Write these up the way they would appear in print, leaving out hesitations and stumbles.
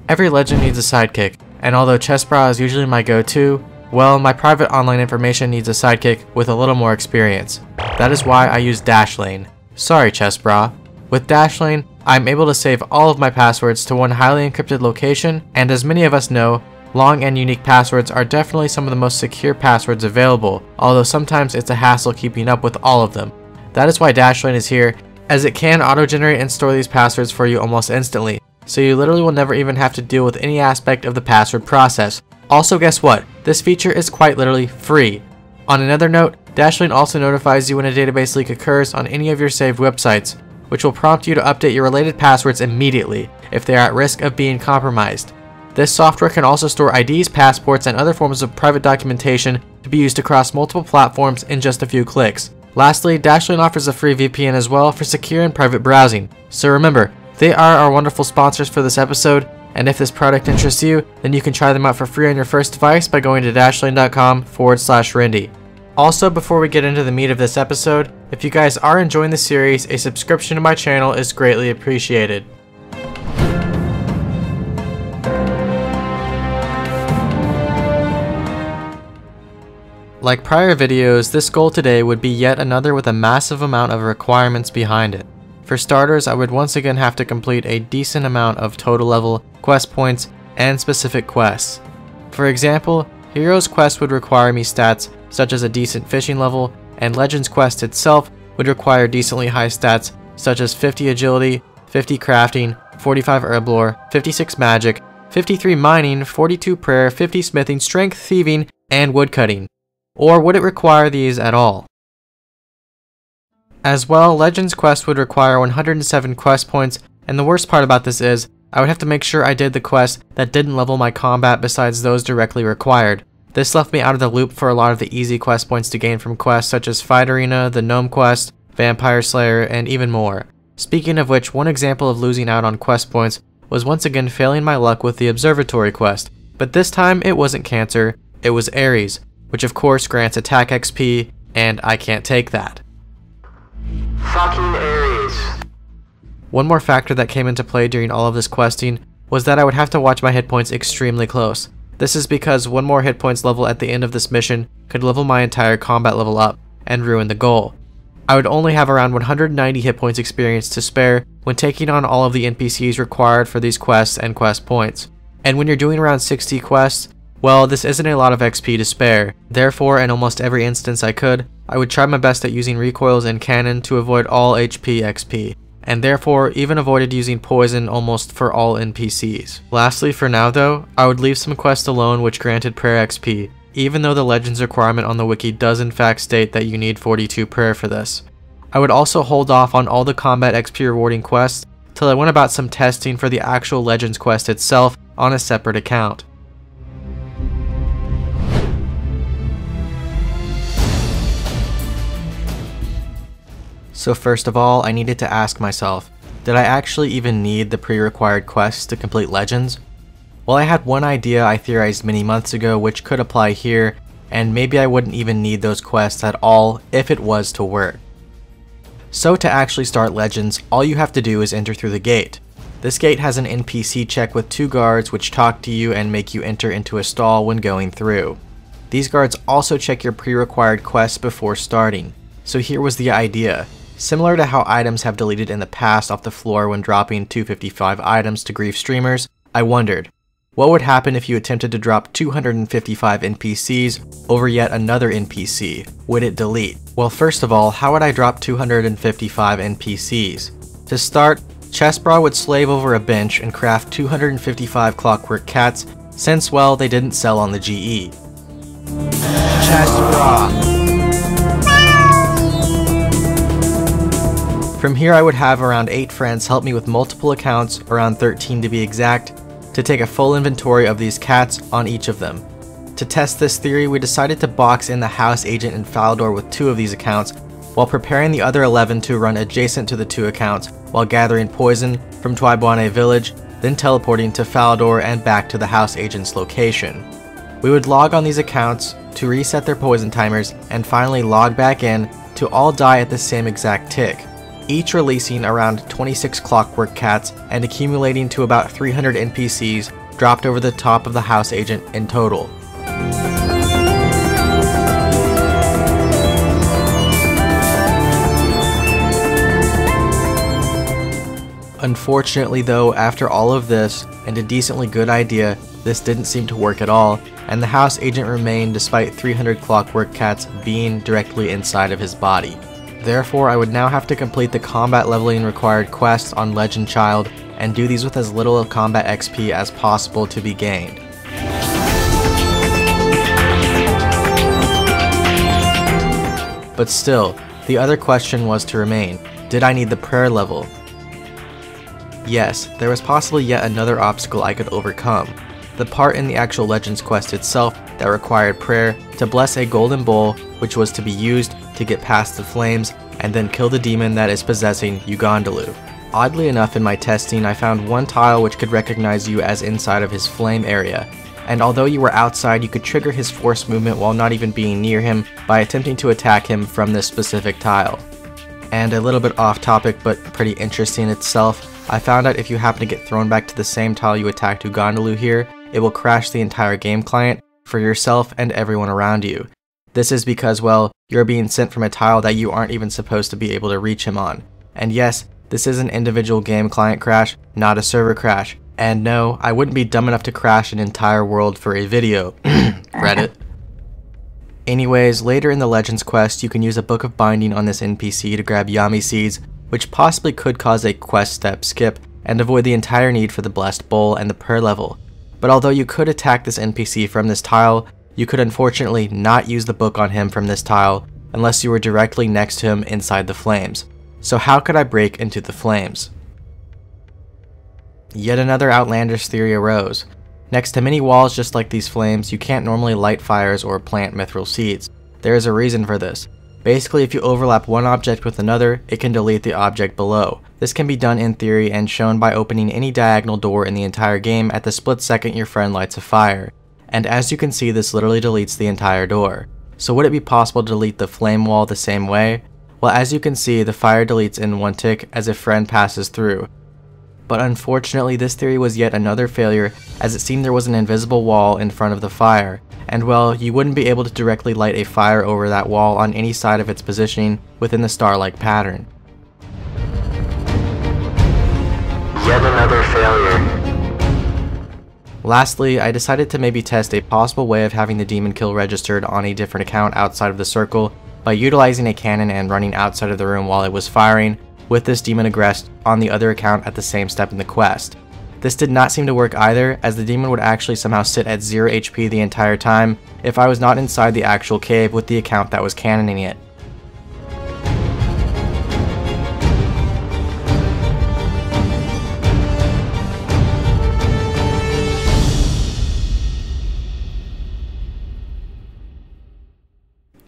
Every legend needs a sidekick, and although Chessbra is usually my go-to, well, my private online information needs a sidekick with a little more experience. That is why I use Dashlane. Sorry, Chessbra. With Dashlane, I'm able to save all of my passwords to one highly encrypted location, and as many of us know, long and unique passwords are definitely some of the most secure passwords available, although sometimes it's a hassle keeping up with all of them. That is why Dashlane is here, as it can auto-generate and store these passwords for you almost instantly, so you literally will never even have to deal with any aspect of the password process. Also, guess what? This feature is quite literally free. On another note, Dashlane also notifies you when a database leak occurs on any of your saved websites, which will prompt you to update your related passwords immediately if they are at risk of being compromised. This software can also store IDs, passports, and other forms of private documentation to be used across multiple platforms in just a few clicks. Lastly, Dashlane offers a free VPN as well for secure and private browsing. So remember, they are our wonderful sponsors for this episode, and if this product interests you, then you can try them out for free on your first device by going to dashlane.com/Rendi. Also, before we get into the meat of this episode, if you guys are enjoying the series, a subscription to my channel is greatly appreciated. Like prior videos, this goal today would be yet another with a massive amount of requirements behind it. For starters, I would once again have to complete a decent amount of total level, quest points, and specific quests. For example, Heroes Quest would require me stats such as a decent fishing level, and Legends Quest itself would require decently high stats such as 50 agility, 50 crafting, 45 herb lore, 56 magic, 53 mining, 42 prayer, 50 smithing, strength, thieving, and woodcutting. Or would it require these at all? As well, Legends Quest would require 107 quest points, and the worst part about this is, I would have to make sure I did the quests that didn't level my combat besides those directly required. This left me out of the loop for a lot of the easy quest points to gain from quests such as Fight Arena, the Gnome Quest, Vampire Slayer, and even more. Speaking of which, one example of losing out on quest points was once again failing my luck with the Observatory quest, but this time it wasn't Cancer, it was Ares, which of course grants attack XP, and I can't take that. Fucking Ares. One more factor that came into play during all of this questing was that I would have to watch my hit points extremely close. This is because one more hit points level at the end of this mission could level my entire combat level up and ruin the goal. I would only have around 190 hit points experience to spare when taking on all of the NPCs required for these quests and quest points. And when you're doing around 60 quests, well, this isn't a lot of XP to spare. Therefore, in almost every instance I could, I would try my best at using recoils and cannon to avoid all HP XP, and therefore even avoided using poison almost for all NPCs. Lastly, for now though, I would leave some quests alone which granted prayer XP, even though the Legends requirement on the wiki does in fact state that you need 42 prayer for this. I would also hold off on all the combat XP rewarding quests till I went about some testing for the actual Legends quest itself on a separate account. So first of all, I needed to ask myself, did I actually even need the pre-required quests to complete Legends? Well, I had one idea I theorized many months ago which could apply here, and maybe I wouldn't even need those quests at all if it was to work. So to actually start Legends, all you have to do is enter through the gate. This gate has an NPC check with 2 guards which talk to you and make you enter into a stall when going through. These guards also check your pre-required quests before starting. So here was the idea. Similar to how items have deleted in the past off the floor when dropping 255 items to grief streamers, I wondered, what would happen if you attempted to drop 255 NPCs over yet another NPC? Would it delete? Well, first of all, how would I drop 255 NPCs? To start, Chessbra would slave over a bench and craft 255 clockwork cats since, well, they didn't sell on the GE. Chessbra! From here I would have around 8 friends help me with multiple accounts, around 13 to be exact, to take a full inventory of these cats on each of them. To test this theory, we decided to box in the house agent in Falador with 2 of these accounts, while preparing the other 11 to run adjacent to the 2 accounts while gathering poison from Twaibwane village, then teleporting to Falador and back to the house agent's location. We would log on these accounts to reset their poison timers and finally log back in to all die at the same exact tick. each releasing around 26 clockwork cats and accumulating to about 300 NPCs dropped over the top of the house agent in total. Unfortunately though, after all of this, and a decently good idea, this didn't seem to work at all, and the house agent remained despite 300 clockwork cats being directly inside of his body. Therefore, I would now have to complete the combat leveling required quests on Legend Child, and do these with as little combat XP as possible to be gained. But still, the other question was to remain, did I need the prayer level? Yes, there was possibly yet another obstacle I could overcome. The part in the actual Legends quest itself that required prayer to bless a golden bowl which was to be used to get past the flames and then kill the demon that is possessing Ugandalu. Oddly enough, in my testing I found one tile which could recognize you as inside of his flame area, and although you were outside you could trigger his force movement while not even being near him by attempting to attack him from this specific tile. And a little bit off topic but pretty interesting itself, I found out if you happen to get thrown back to the same tile you attacked Ugandalu here, it will crash the entire game client for yourself and everyone around you. This is because, well, you're being sent from a tile that you aren't even supposed to be able to reach him on. And yes, this is an individual game client crash, not a server crash. And no, I wouldn't be dumb enough to crash an entire world for a video. Reddit. Anyways, later in the Legends quest, you can use a Book of Binding on this NPC to grab Yami Seeds, which possibly could cause a quest step skip and avoid the entire need for the Blessed Bowl and the prayer level. But although you could attack this NPC from this tile, you could unfortunately not use the book on him from this tile unless you were directly next to him inside the flames. So how could I break into the flames? Yet another outlandish theory arose. Next to many walls just like these flames, you can't normally light fires or plant mithril seeds. There is a reason for this. Basically, if you overlap one object with another, it can delete the object below. This can be done in theory and shown by opening any diagonal door in the entire game at the split second your friend lights a fire. And as you can see, this literally deletes the entire door. So would it be possible to delete the flame wall the same way? Well, as you can see, the fire deletes in one tick as a friend passes through. But unfortunately, this theory was yet another failure, as it seemed there was an invisible wall in front of the fire. And well, you wouldn't be able to directly light a fire over that wall on any side of its positioning within the star-like pattern. Yet another failure. Lastly, I decided to maybe test a possible way of having the demon kill registered on a different account outside of the circle by utilizing a cannon and running outside of the room while it was firing, with this demon aggressed on the other account at the same step in the quest. This did not seem to work either, as the demon would actually somehow sit at 0 HP the entire time if I was not inside the actual cave with the account that was cannoning it.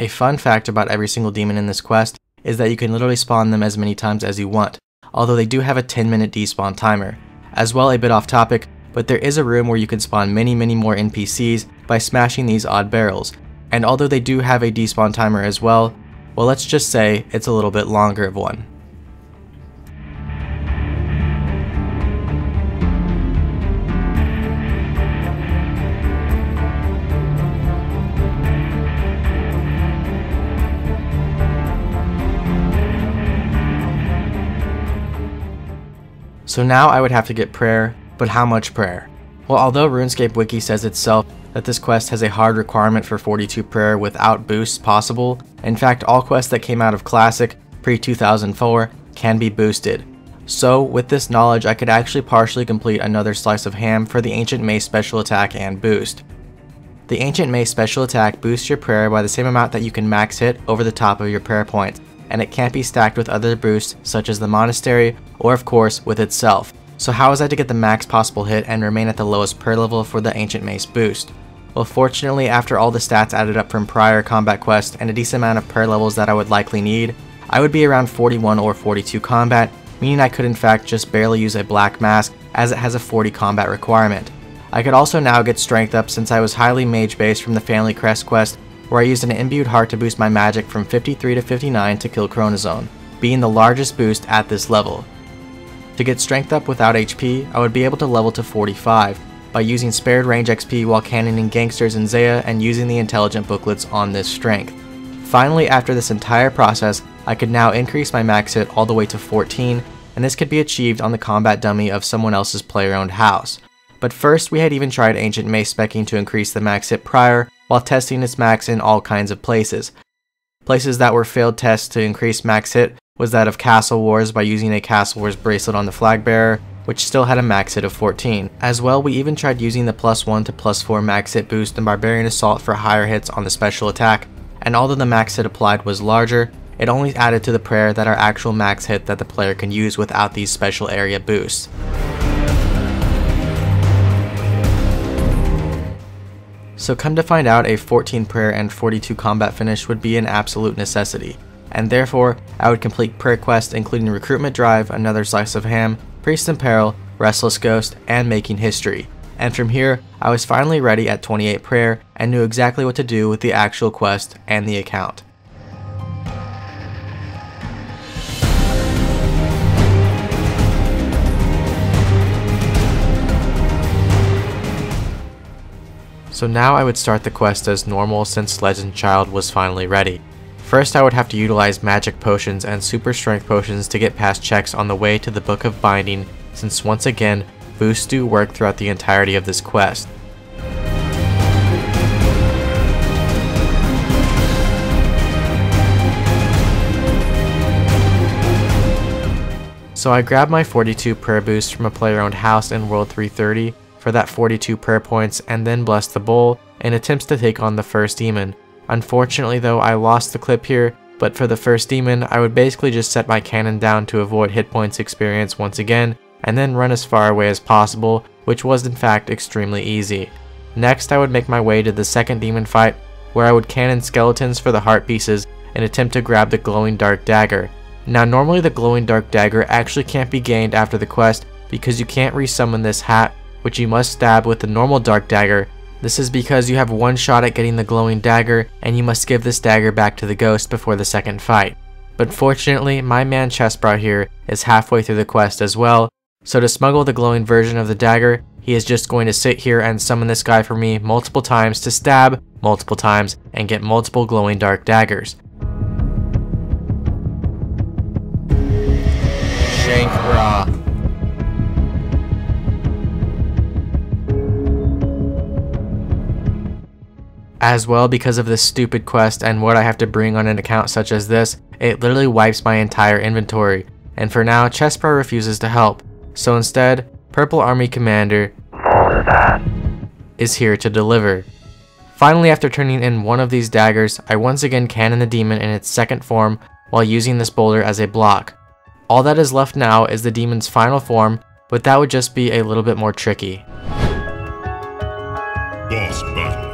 A fun fact about every single demon in this quest is that you can literally spawn them as many times as you want, although they do have a 10-minute despawn timer. As well, a bit off topic, but there is a room where you can spawn many more NPCs by smashing these odd barrels, and although they do have a despawn timer as well, let's just say it's a little bit longer of one. So now I would have to get prayer, but how much prayer? Well, although RuneScape Wiki says itself that this quest has a hard requirement for 42 prayer without boosts possible, in fact all quests that came out of Classic pre-2004 can be boosted. So with this knowledge I could actually partially complete another slice of ham for the Ancient Mace special attack and boost. The Ancient Mace special attack boosts your prayer by the same amount that you can max hit over the top of your prayer points, and it can't be stacked with other boosts such as the Monastery or of course with itself. So how was I to get the max possible hit and remain at the lowest prayer level for the Ancient Mace boost? Well, fortunately, after all the stats added up from prior combat quests and a decent amount of prayer levels that I would likely need, I would be around 41 or 42 combat, meaning I could in fact just barely use a black mask as it has a 40 combat requirement. I could also now get strength up since I was highly mage based from the Family Crest quest, where I used an imbued heart to boost my magic from 53 to 59 to kill Chronozone. being the largest boost at this level. To get strength up without HP, I would be able to level to 45 by using spared range XP while cannoning gangsters in Zaya and using the intelligent booklets on this strength. Finally, after this entire process, I could now increase my max hit all the way to 14, and this could be achieved on the combat dummy of someone else's player-owned house. But first, we had even tried Ancient Mace specking to increase the max hit prior, while testing its max in all kinds of places. Places that were failed tests to increase max hit was that of Castle Wars by using a Castle Wars bracelet on the flag bearer, which still had a max hit of 14. As well, we even tried using the +1 to +4 max hit boost in Barbarian Assault for higher hits on the special attack, and although the max hit applied was larger, it only added to the prayer that our actual max hit that the player can use without these special area boosts. So come to find out, a 14 prayer and 42 combat finish would be an absolute necessity, and therefore I would complete prayer quests including Recruitment Drive, Another Slice of Ham, Priest in Peril, Restless Ghost, and Making History. And from here, I was finally ready at 28 prayer and knew exactly what to do with the actual quest and the account. So now I would start the quest as normal since Legend Child was finally ready. First, I would have to utilize magic potions and super strength potions to get past checks on the way to the Book of Binding, since once again, boosts do work throughout the entirety of this quest. So I grabbed my 42 prayer boost from a player-owned house in World 330 for that 42 prayer points and then blessed the bowl in attempts to take on the first demon. Unfortunately though, I lost the clip here, but for the first demon, I would basically just set my cannon down to avoid hit points experience once again, and then run as far away as possible, which was in fact extremely easy. Next, I would make my way to the second demon fight, where I would cannon skeletons for the heart pieces and attempt to grab the glowing dark dagger. Now normally the glowing dark dagger actually can't be gained after the quest because you can't resummon this hat, which you must stab with the normal dark dagger. This is because you have one shot at getting the glowing dagger, and you must give this dagger back to the ghost before the second fight. But fortunately, my man Chessbra here is halfway through the quest as well, so to smuggle the glowing version of the dagger, he is just going to sit here and summon this guy for me multiple times to stab multiple times and get multiple glowing dark daggers. Shankbra. As well, because of this stupid quest and what I have to bring on an account such as this, it literally wipes my entire inventory, and for now Chessbra refuses to help, so instead, Purple Army Commander is here to deliver. Finally, after turning in one of these daggers, I once again cannon the demon in its second form while using this boulder as a block. All that is left now is the demon's final form, but that would just be a little bit more tricky. Boss battle.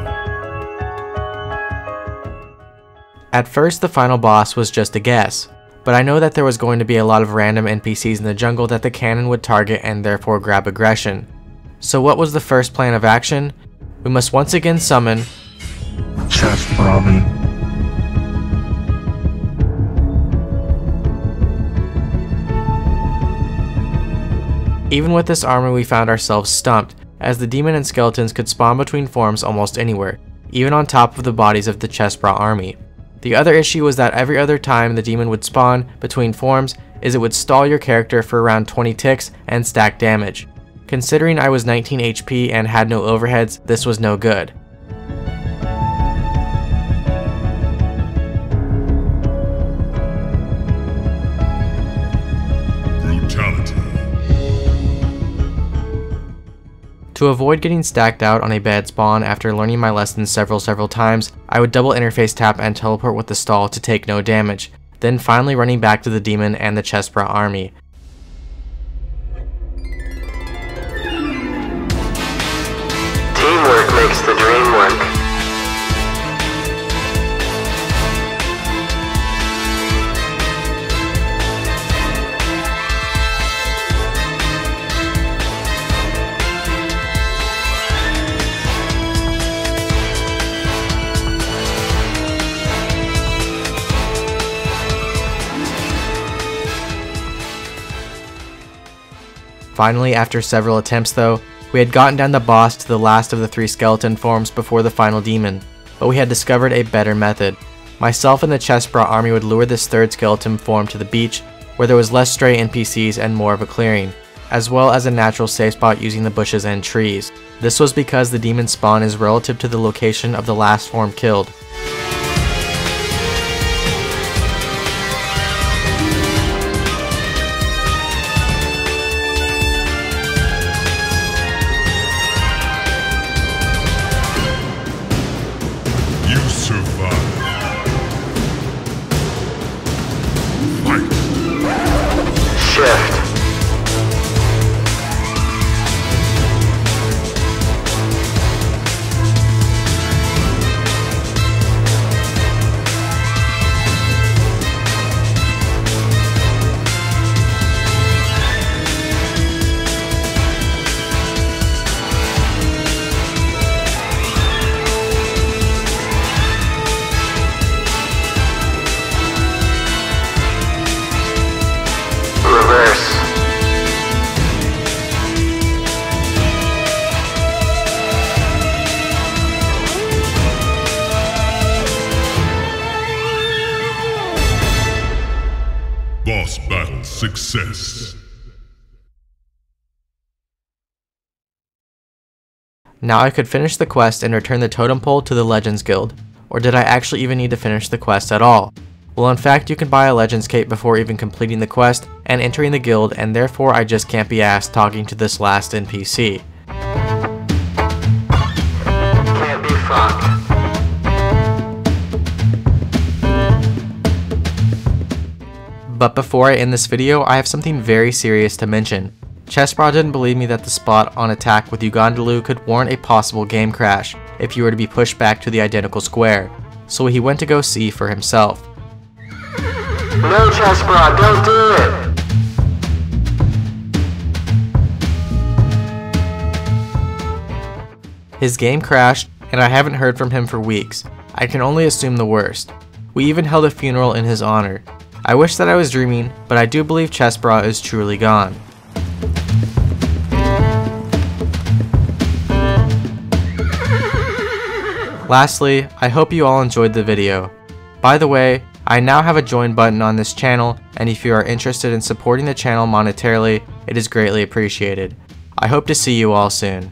At first, the final boss was just a guess, but I know that there was going to be a lot of random NPCs in the jungle that the cannon would target and therefore grab aggression. So what was the first plan of action? We must once again summon Chessbra. Even with this armor, we found ourselves stumped, as the demon and skeletons could spawn between forms almost anywhere, even on top of the bodies of the Chessbra army. The other issue was that every other time the demon would spawn between forms is it would stall your character for around 20 ticks and stack damage. Considering I was 19 HP and had no overheads, this was no good. Brutality. To avoid getting stacked out on a bad spawn after learning my lessons several times, I would double interface tap and teleport with the stall to take no damage, then finally running back to the demon and the Chessbra army. Teamwork makes the dream work. Finally, after several attempts though, we had gotten down the boss to the last of the 3 skeleton forms before the final demon, but we had discovered a better method. Myself and the Chestbra army would lure this 3rd skeleton form to the beach, where there was less stray NPCs and more of a clearing, as well as a natural safe spot using the bushes and trees. This was because the demon spawn is relative to the location of the last form killed. You survive. Fight. Shift. Reverse. Boss battle success. Now I could finish the quest and return the totem pole to the Legends Guild. Or did I actually even need to finish the quest at all? Well, in fact, you can buy a Legends cape before even completing the quest and entering the guild, and therefore I just can't be asked talking to this last NPC. Can't be fucked. But before I end this video, I have something very serious to mention. Chestbra didn't believe me that the spot on attack with Ugandalu could warrant a possible game crash if you were to be pushed back to the identical square, so he went to go see for himself. No, Chestbra, don't do it! His game crashed, and I haven't heard from him for weeks. I can only assume the worst. We even held a funeral in his honor. I wish that I was dreaming, but I do believe Chestbra is truly gone. Lastly, I hope you all enjoyed the video. By the way, I now have a join button on this channel, and if you are interested in supporting the channel monetarily, it is greatly appreciated. I hope to see you all soon.